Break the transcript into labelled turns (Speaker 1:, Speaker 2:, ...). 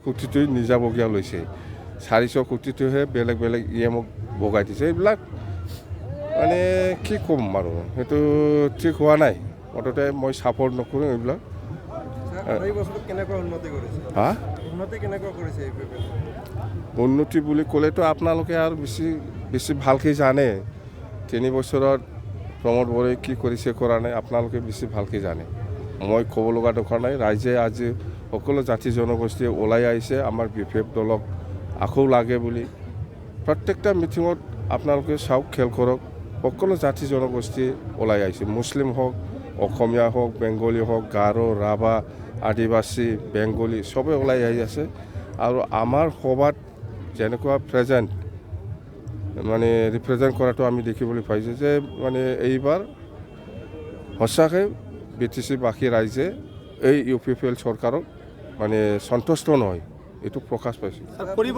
Speaker 1: কোটিটোৱে নিজাববীয়া লৈছে 400 কোটিটোহে বেলেগ বেলেগ EMক বগাই দিছে এইবিলাক মানে কি ক'ম আৰু সেইটো ঠিক হোৱা নাই মুঠতে মই ছাপৰ্ট নকৰোঁ এইবিলাক হা উন্নতি বুলি ক'লেতো আপোনালোকে আৰু বেছি ভালকৈ জানে 3 বছৰত প্ৰমোদ বড়োই কি কৰিছে কৰা নাই আপোনালোকে বেছি ভালকৈ জানে মই ক'ব লগা দৰকাৰ নাই ৰাইজে আজি সকলো জাতি জনগোষ্ঠীয়ে ওলাই আহিছে আমাৰ BPF দলক আকৌ লাগে বুলি প্ৰত্যেকটা মিটিঙত আপোনালোকে চাওক খেল কৰক সকলো জাতি জনগোষ্ঠী ওলাই আহিছে মুছলিম হওক অসমীয়া হওক বেংগলী হওক গাৰো ৰাভা আদিবাসী বেংগলী সবে ওলাই আহি আছে আৰু আমাৰ সভাত যেনেকুৱা প্ৰেজেণ্ট মানে ৰিপ্ৰেজেণ্ট কৰাটো আমি দেখিবলৈ পাইছোঁ যে মানে এইবাৰ সঁচাকৈ BTC বাসী ৰাইজে এই UPPL চৰকাৰক মানে সন্তুষ্ট নহয় এইটো প্ৰকাশ পাইছোঁ